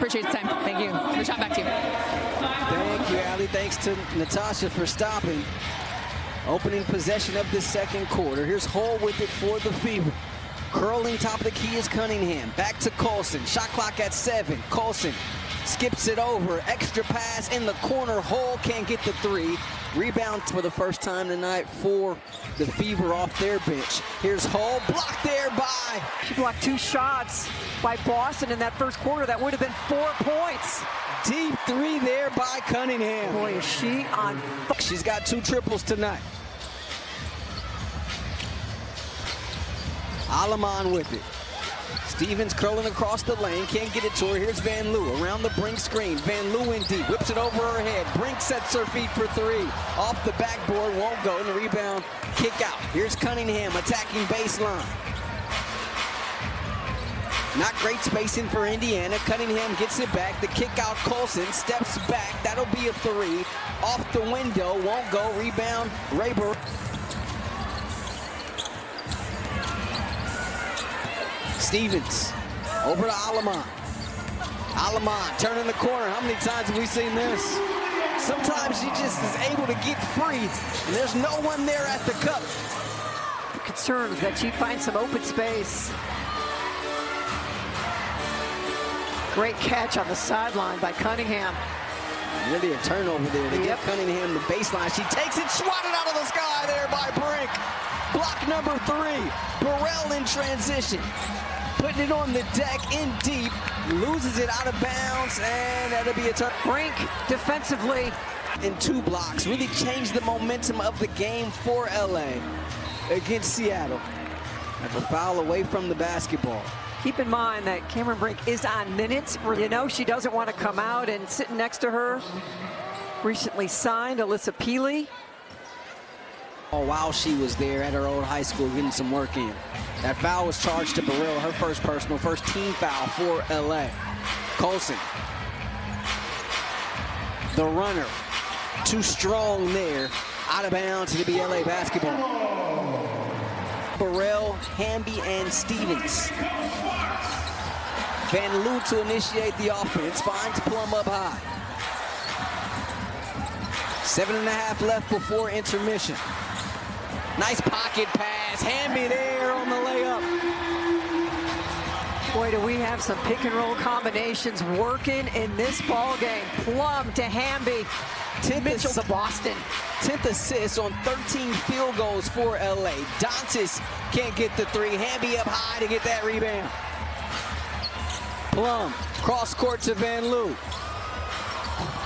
Appreciate the time. Thank you. Rashad, back to you. Thank you, Allie. Thanks to Natasha for stopping. Opening possession of the second quarter. Here's Hull with it for the Fever. Curling top of the key is Cunningham. Back to Colson. Shot clock at 7. Colson skips it over. Extra pass in the corner. Hull can't get the 3. Rebound for the first time tonight for the Fever off their bench. Here's Hull. Blocked there by... She blocked 2 shots by Boston in that first quarter. That would have been 4 points. Deep 3 there by Cunningham. Boy, is she on... She's got 2 triples tonight. Aleman with it. Stevens curling across the lane. Can't get it to her. Here's Van Loo around the Brink screen. Van Loo in deep. Whips it over her head. Brink sets her feet for 3. Off the backboard. Won't go. And the rebound. Kick out. Here's Cunningham attacking baseline. Not great spacing for Indiana. Cunningham gets it back. The kick out. Colson steps back. That'll be a 3. Off the window. Won't go. Rebound. Rayburn. Stevens over to Aleman. Aleman turning the corner. How many times have we seen this? Sometimes she just is able to get free, and there's no one there at the cup. Concerns that she finds some open space. Great catch on the sideline by Cunningham. Really a turnover there to get Cunningham the baseline. She takes it, swatted out of the sky there by Brink. Block number 3. Burrell in transition. Putting it on the deck in deep. Loses it out of bounds, and that'll be a turn. Brink defensively. In 2 blocks. Really changed the momentum of the game for LA against Seattle. And a foul away from the basketball. Keep in mind that Cameron Brink is on minutes. You know she doesn't want to come out, and sitting next to her, recently signed Alyssa Peely. While she was there at her old high school getting some work in. That foul was charged to Burrell, her first personal, first team foul for LA. Colson. The runner. Too strong there. Out of bounds. It'll be LA basketball. Burrell, Hamby, and Stevens. Van Loo to initiate the offense. Finds Plum up high. 7.5 left before intermission. Nice pocket pass. Hamby there on the layup. Boy, do we have some pick and roll combinations working in this ball game. Plum to Hamby. Mitchell to Boston. 10th assist on 13 field goals for LA. Dantis can't get the 3. Hamby up high to get that rebound. Plum, cross court to Van Loo.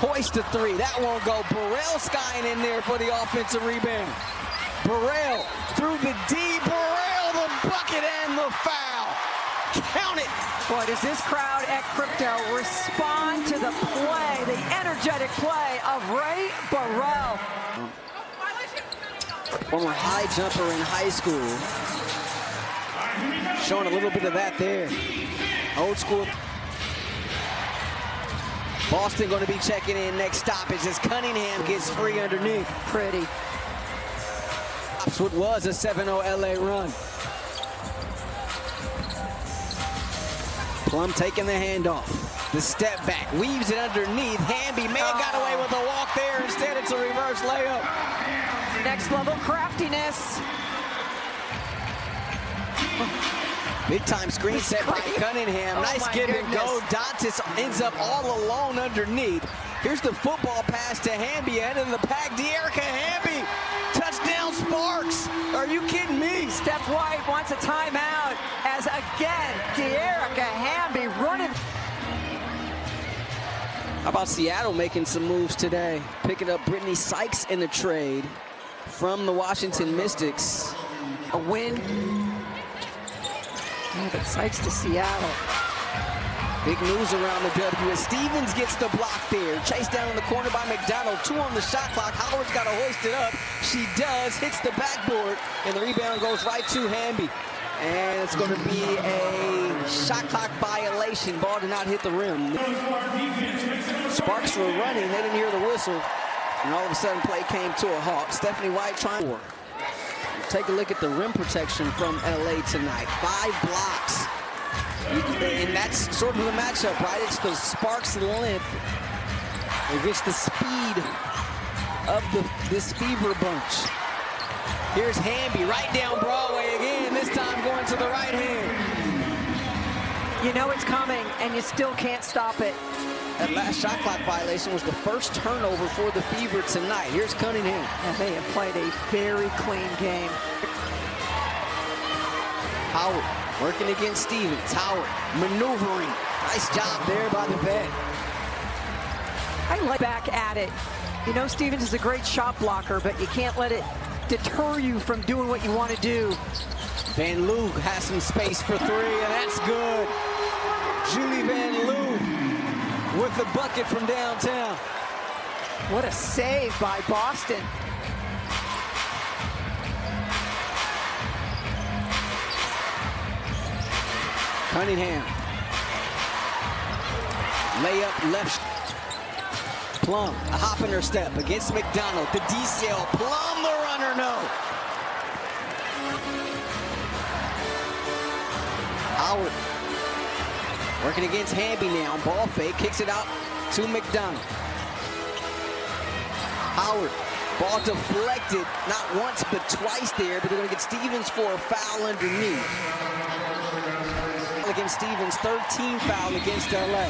Hoist to 3. That won't go. Burrell skying in there for the offensive rebound. Burrell through the D. Burrell, the bucket and the foul. Count it. Boy, does this crowd at Crypto respond to the play, the energetic play of Ray Burrell. Former high jumper in high school. Showing a little bit of that there. Old school. Boston going to be checking in next stoppage as Cunningham gets free underneath. Pretty. What was a 7-0 LA run. Plum taking the handoff. The step back, weaves it underneath. Hamby may have got away with a walk there. Instead, it's a reverse layup. Next level craftiness. Big time screen set by Cunningham. Nice give and go. Dantis ends up all alone underneath. Here's the football pass to Hamby, head of the pack. De'Erica Hamby. Touchdown Sparks. Are you kidding me? Steph White wants a timeout as again De'Erica Hamby running. How about Seattle making some moves today? Picking up Brittany Sykes in the trade from the Washington Mystics. A win. Yeah, but Sykes to Seattle. Big news around the W. Stevens gets the block there. Chased down in the corner by McDonald. 2 on the shot clock. Howard's got to hoist it up. She does. Hits the backboard. And the rebound goes right to Hamby. And it's going to be a shot clock violation. Ball did not hit the rim. Sparks were running. They didn't hear the whistle. And all of a sudden, play came to a halt. Stephanie White trying to work. Take a look at the rim protection from LA tonight. 5 blocks. And that's sort of the matchup, right? It's the Sparks length against the speed of this Fever bunch. Here's Hamby right down Broadway again, this time going to the right hand. You know it's coming, and you still can't stop it. That last shot clock violation was the first turnover for the Fever tonight. Here's Cunningham. And they have played a very clean game. Howard working against Stevens. Howard maneuvering. Nice job there by the vet. I like back at it. You know, Stevens is a great shot blocker, but you can't let it deter you from doing what you want to do. Van Loo has some space for three, and that's good. Julie Van Loo with the bucket from downtown. What a save by Boston. Cunningham. Layup left. Plum, a hop in her step against McDonald. The DCL. Plum, the runner, no. Howard working against Hamby now. Ball fake, kicks it out to McDonald. Howard, ball deflected, not once but twice there, but they're going to get Stevens for a foul underneath. Against Stevens, 13 foul against LA.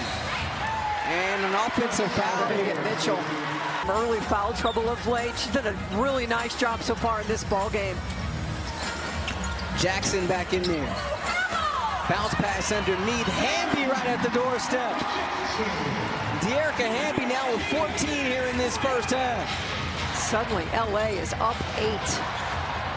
And an offensive foul. They're going to get Mitchell. Early foul trouble of late. She's done a really nice job so far in this ball game. Jackson back in there. Bounce pass underneath. Hamby right at the doorstep. De'Erica Hamby now with 14 here in this first half. Suddenly, LA is up 8.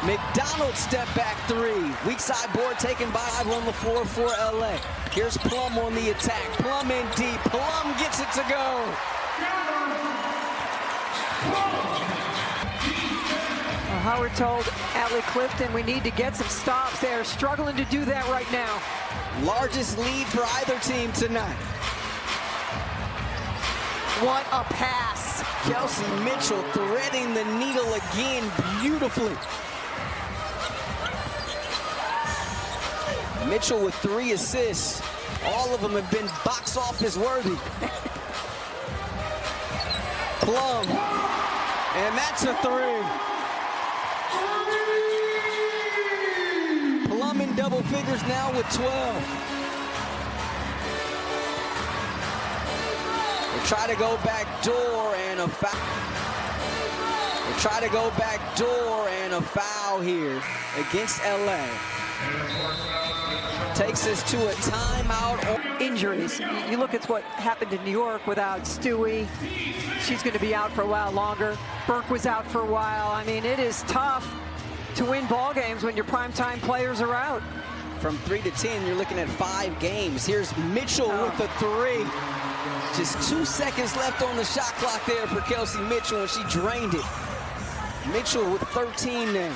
McDonald step back three. Weak side board taken by Ivo on the floor for LA. Here's Plum on the attack. Plum in deep. Plum gets it to go. Howard told Allie Clifton we need to get some stops. They are struggling to do that right now. Largest lead for either team tonight. What a pass. Kelsey Mitchell threading the needle again beautifully. Mitchell with 3 assists. All of them have been box office worthy. Plum. And that's a 3. Plum in double figures now with 12. They try to go back door and a foul. They try to go back door and a foul here against LA. Takes us to a timeout. Injuries. You look at what happened in New York without Stewie. She's going to be out for a while longer. Burke was out for a while. I mean, it is tough to win ball games when your primetime players are out. From 3 to 10, you're looking at 5 games. Here's Mitchell with the 3. Just 2 seconds left on the shot clock there for Kelsey Mitchell, and she drained it. Mitchell with 13 now.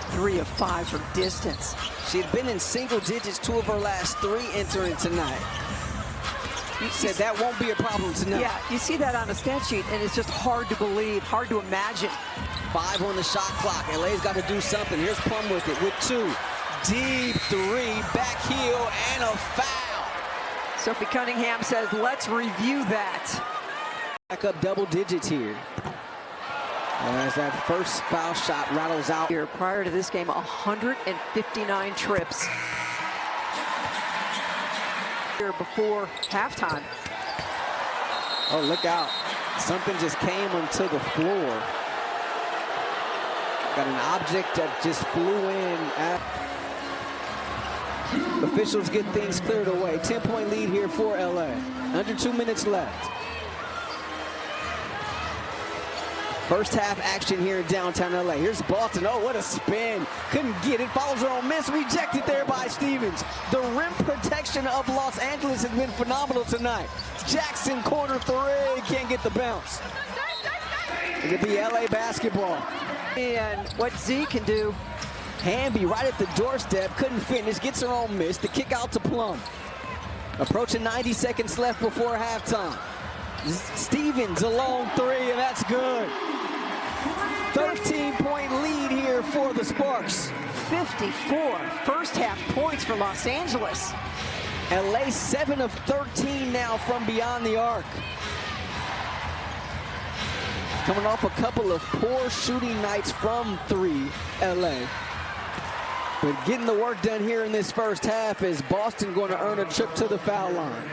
3 of 5 from distance. She had been in single digits 2 of her last 3 entering tonight. You said that won't be a problem tonight. Yeah, you see that on a stat sheet, and it's just hard to believe, hard to imagine. 5 on the shot clock. LA's got to do something. Here's Plum with it with 2. Deep 3, back heel, and a foul. Sophie Cunningham says, let's review that. Back up double digits here. As that first foul shot rattles out. Here, prior to this game, 159 trips. Here before halftime. Oh, look out. Something just came onto the floor. Got an object that just flew in. Officials get things cleared away. 10-point lead here for LA. Under 2 minutes left. First half action here in downtown LA. Here's Boston. Oh, what a spin. Couldn't get it. Follows her on miss. Rejected there by Stevens. The rim protection of Los Angeles has been phenomenal tonight. Jackson, corner 3. Can't get the bounce. It'll be LA basketball. And what Z can do. Hamby right at the doorstep. Couldn't finish. Gets her own miss. The kick out to Plum. Approaching 90 seconds left before halftime. Stevens a long 3, and that's good. 13-point lead here for the Sparks. 54 first half points for Los Angeles. LA 7 of 13 now from beyond the arc. Coming off a couple of poor shooting nights from 3, LA. But getting the work done here in this first half is Boston going to earn a trip to the foul line.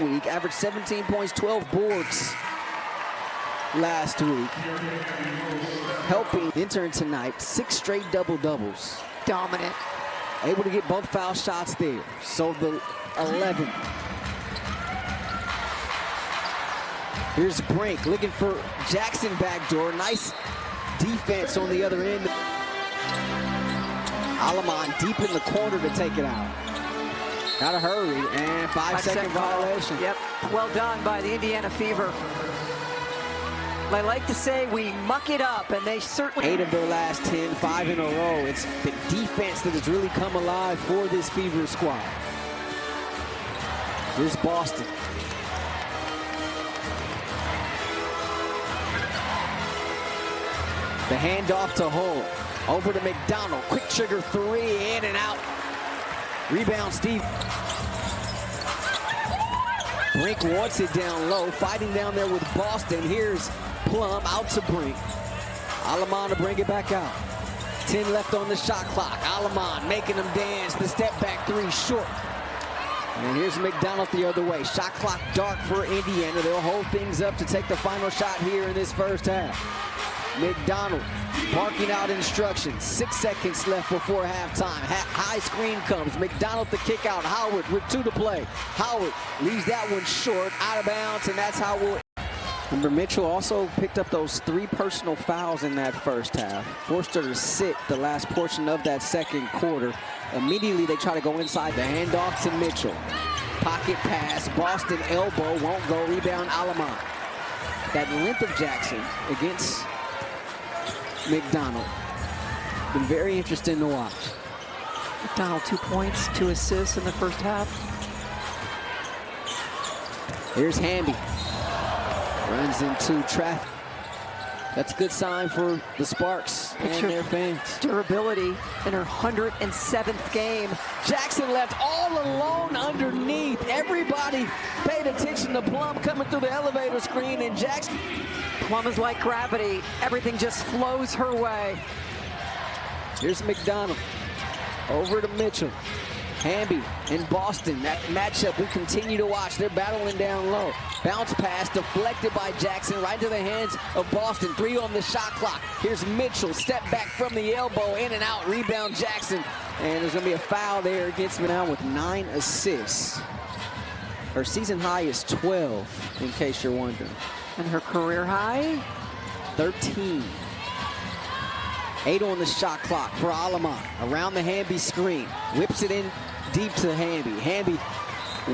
Week averaged 17 points, 12 boards last week. Helping intern tonight, 6 straight double-doubles. Dominant. Able to get both foul shots there. So the 11. Here's Brink looking for Jackson backdoor. Nice defense on the other end. Alamon deep in the corner to take it out. Gotta hurry, and 5-second violation. Yep, well done by the Indiana Fever. I like to say we muck it up, and they certainly... 8 of their last 10, 5 in a row. It's the defense that has really come alive for this Fever squad. Here's Boston. The handoff to Hull. Over to McDonald. Quick trigger 3, in and out. Rebound, Steve. Brink wants it down low. Fighting down there with Boston. Here's Plum out to Brink. Alamon to bring it back out. 10 left on the shot clock. Alamon making them dance. The step back 3 short. And here's McDonald the other way. Shot clock dark for Indiana. They'll hold things up to take the final shot here in this first half. McDonald barking out instructions. 6 seconds left before halftime. High screen comes. McDonald the kick out. Howard with 2 to play. Howard leaves that one short, out of bounds, and that's how we'll... Remember, Mitchell also picked up those 3 personal fouls in that first half. Forced her to sit the last portion of that second quarter. Immediately, they try to go inside. The handoff to Mitchell. Pocket pass. Boston elbow. Won't go. Rebound, Alamon. That length of Jackson against McDonald. Been very interesting to watch. McDonald 2 points, 2 assists in the first half. Here's Hamby. Runs into traffic. That's a good sign for the Sparks and their fans. Durability in her 107th game. Jackson left all alone underneath. Everybody paid attention to Plum coming through the elevator screen, and Jackson. Plum is like gravity. Everything just flows her way. Here's McDonald. Over to Mitchell. Hamby and Boston. That matchup we continue to watch. They're battling down low. Bounce pass deflected by Jackson right to the hands of Boston. 3 on the shot clock. Here's Mitchell. Step back from the elbow. In and out. Rebound Jackson. And there's going to be a foul there against Manal with 9 assists. Her season high is 12, in case you're wondering. And her career high? 13. 8 on the shot clock for Alamon. Around the Hamby screen. Whips it in deep to Hamby. Hamby,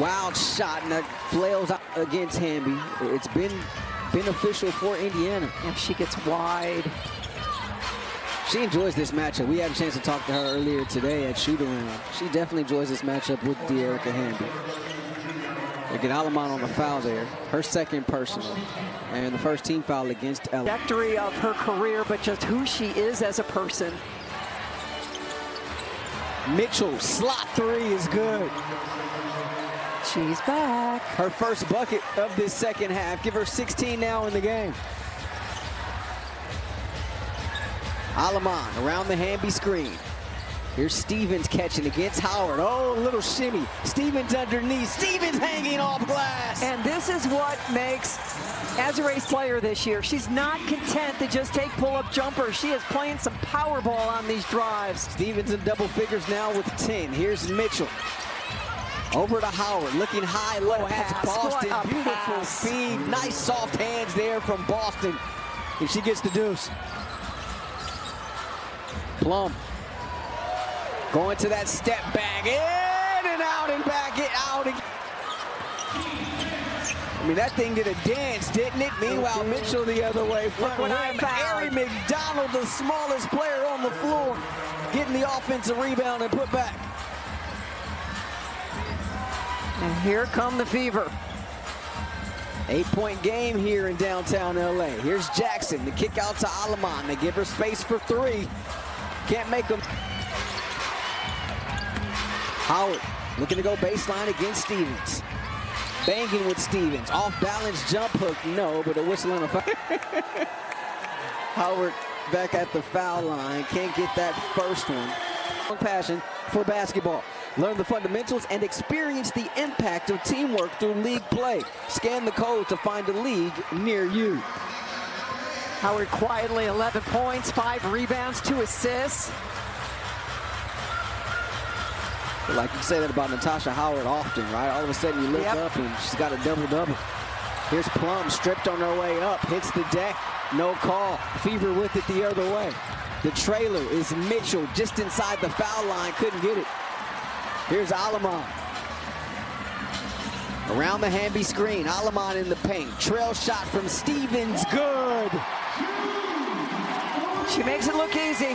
wild shot, and that flails out against Hamby. It's been beneficial for Indiana. And she gets wide. She enjoys this matchup. We had a chance to talk to her earlier today at shoot-around. She definitely enjoys this matchup with De'Erica Hamby. They get Alamon on the foul there. Her second personal. And the first team foul against LA. Trajectory of her career, but just who she is as a person. Mitchell, slot 3 is good. She's back. Her first bucket of this second half. Give her 16 now in the game. Alamon around the Hamby screen. Here's Stevens catching against Howard. Oh, little shimmy. Stevens underneath. Stevens hanging off glass. And this is what makes Azure's player this year. She's not content to just take pull-up jumpers. She is playing some power ball on these drives. Stevens in double figures now with 10. Here's Mitchell. Over to Howard, looking high, low, has Boston. Beautiful feed. Nice soft hands there from Boston. And she gets the deuce. Plum. Going to that step back, in and out and back, out again. I mean, that thing did a dance, didn't it? Meanwhile, Mitchell the other way. Front rim, Harry McDonald, the smallest player on the floor, getting the offensive rebound and put back. And here come the Fever. 8-point game here in downtown LA. Here's Jackson, the kick out to Alamon. They give her space for 3. Can't make them. Howard looking to go baseline against Stevens. Banging with Stevens. Off balance jump hook, no, but a whistle and a foul. Howard back at the foul line. Can't get that first one. Passion for basketball. Learn the fundamentals and experience the impact of teamwork through league play. Scan the code to find a league near you. Howard quietly 11 points, 5 rebounds, 2 assists. Like you say that about Natasha Howard often, right? All of a sudden you look up and she's got a double-double. Here's Plum stripped on her way up, hits the deck, no call. Fever with it the other way. The trailer is Mitchell just inside the foul line, couldn't get it. Here's Alaman. Around the Hamby screen, Alaman in the paint. Trail shot from Stevens, good. She makes it look easy.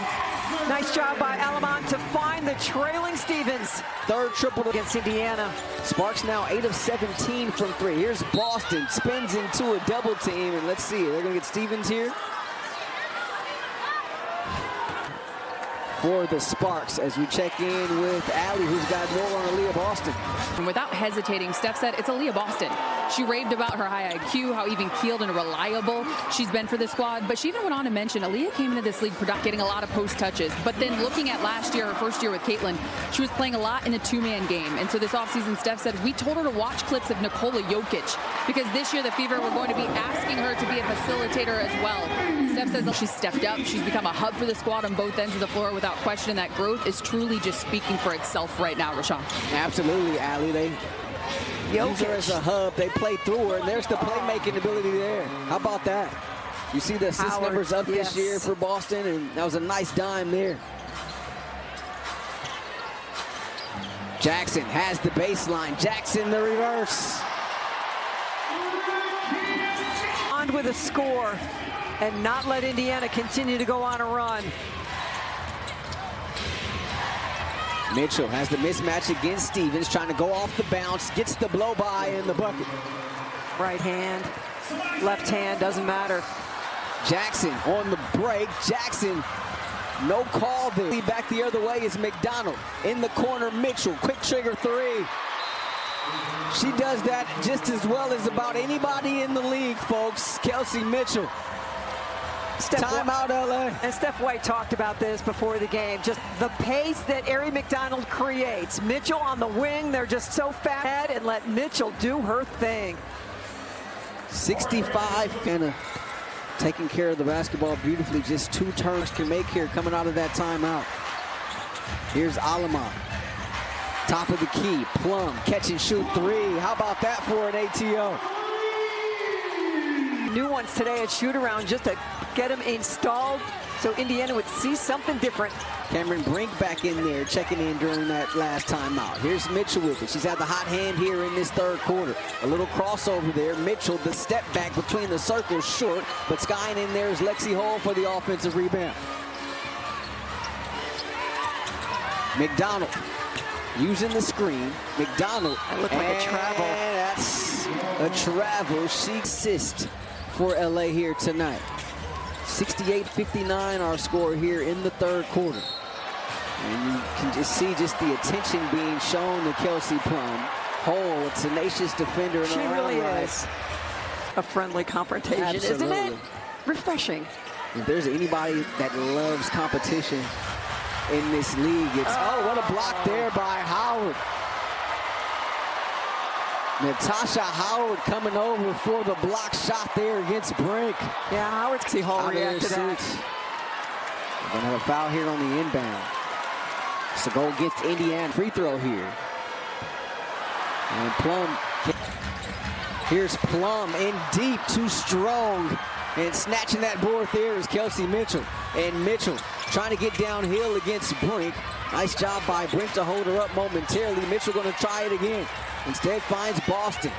Nice job by Alaman to find the trailing Stevens. Third triple against Indiana. Sparks now 8 of 17 from 3. Here's Boston, spins into a double team, and let's see, they're gonna get Stevens here. For the Sparks as we check in with Allie, who's got more on Aaliyah Boston. And without hesitating, Steph said it's Aaliyah Boston. She raved about her high IQ, how even-keeled and reliable she's been for the squad. But she even went on to mention Aaliyah came into this league getting a lot of post touches. But then looking at last year, her first year with Caitlin, she was playing a lot in a two-man game. And so this offseason, Steph said, we told her to watch clips of Nikola Jokic because this year the Fever were going to be asking her to be a facilitator as well. Steph says she's stepped up. She's become a hub for the squad on both ends of the floor without question. That growth is truly just speaking for itself right now, Rashawn. Absolutely, Allie. They use her as a hub. They play through her, and there's the playmaking ability there. How about that? You see the assist numbers up this year for Boston, and that was a nice dime there. Jackson has the baseline. Jackson the reverse. On with a score and not let Indiana continue to go on a run. Mitchell has the mismatch against Stevens, trying to go off the bounce, gets the blow by in the bucket. Right hand, left hand, doesn't matter. Jackson on the break. Jackson, no call there. Back the other way is McDonald. In the corner, Mitchell, quick trigger three. She does that just as well as about anybody in the league, folks. Kelsey Mitchell. Timeout, LA. And Steph White talked about this before the game. Just the pace that Ari McDonald creates. Mitchell on the wing, they're just so fast, and let Mitchell do her thing. 65, and taking care of the basketball beautifully. Just 2 turns can make here coming out of that timeout. Here's Alaman. Top of the key, Plum, catch and shoot 3. How about that for an ATO? New ones today at shoot-around just to get them installed so Indiana would see something different. Cameron Brink back in there, checking in during that last timeout. Here's Mitchell with it. She's had the hot hand here in this third quarter. A little crossover there. Mitchell, the step back between the circles, short, but skying in there is Lexi Hall for the offensive rebound. McDonald using the screen. McDonald. That looked like a travel. And that's a travel. She assists for LA here tonight. 68-59 our score here in the third quarter. And you can just see just the attention being shown to Kelsey Plum. Hole, a tenacious defender. She really is a friendly confrontation, isn't it? Refreshing. If there's anybody that loves competition in this league, it's, oh, what a block there by Howard. Natasha Howard coming over for the block shot there against Brink. Yeah, Howard's see Hall react to that. We're gonna have a foul here on the inbound. So go against Indiana. Free throw here. And Plum. Here's Plum in deep, too strong. And snatching that board there is Kelsey Mitchell. And Mitchell trying to get downhill against Brink. Nice job by Brink to hold her up momentarily. Mitchell gonna try it again. Instead finds Boston.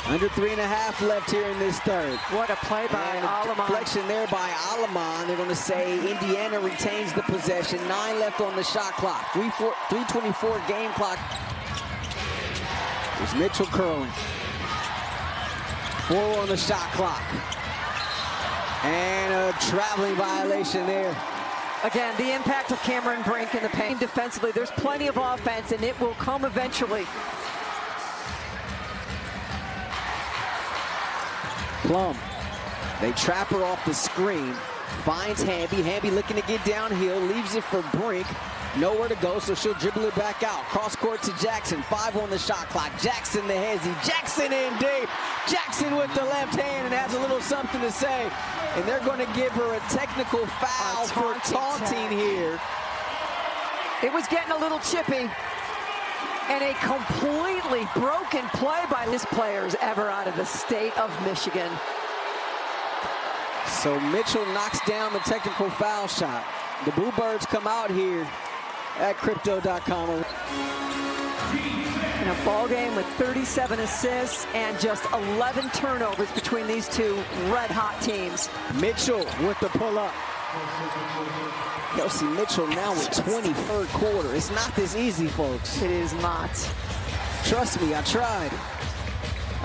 Under 3.5 left here in this third. What a play by Alaman. Deflection there by Alaman. They're going to say Indiana retains the possession. 9 left on the shot clock. 3:24 game clock. There's Mitchell curling. 4 on the shot clock. And a traveling violation there. Again, the impact of Cameron Brink in the paint defensively. There's plenty of offense, and it will come eventually. Plum, they trap her off the screen. Finds Hamby. Hamby looking to get downhill. Leaves it for Brink. Nowhere to go, so she'll dribble it back out. Cross court to Jackson. 5 on the shot clock. Jackson the hezzy. Jackson in deep. Jackson with the left hand and has a little something to say. And they're going to give her a technical foul for taunting here. It was getting a little chippy. And a completely broken play by this players ever out of the state of Michigan. So Mitchell knocks down the technical foul shot. The Bluebirds come out here at Crypto.com. In a ball game with 37 assists and just 11 turnovers between these two red-hot teams. Mitchell with the pull-up. Kelsey Mitchell now with 23rd quarter. It's not this easy, folks. It is not. Trust me, I tried.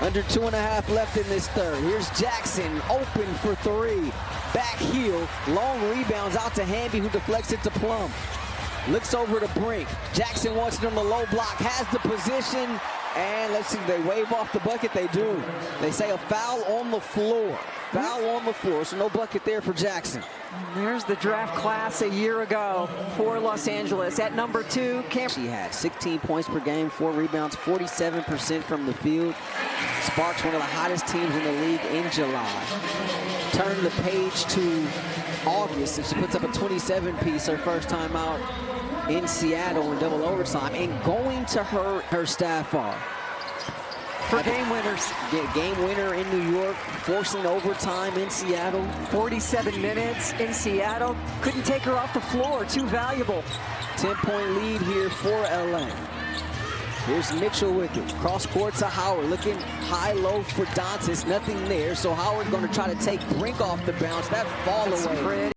Under 2.5 left in this third. Here's Jackson, open for 3. Back heel, long rebounds out to Hamby, who deflects it to Plum. Looks over to Brink. Jackson wants it on the low block, has the position, and let's see, they wave off the bucket. They do. They say a foul on the floor. Foul on the floor, so no bucket there for Jackson. And there's the draft class a year ago for Los Angeles. At number 2, She had 16 points per game, 4 rebounds, 47% from the field. Sparks one of the hottest teams in the league in July. Turn the page to August, and she puts up a 27-piece her first time out in Seattle in double overtime. And going to her staff are for game winners. Game winner in New York, forcing overtime in Seattle. 47 minutes in Seattle. Couldn't take her off the floor. Too valuable. 10-point lead here for LA. Here's Mitchell with it. Cross court to Howard. Looking high-low for Dantas. Nothing there. So Howard going to try to take Brink off the bounce. That fall away.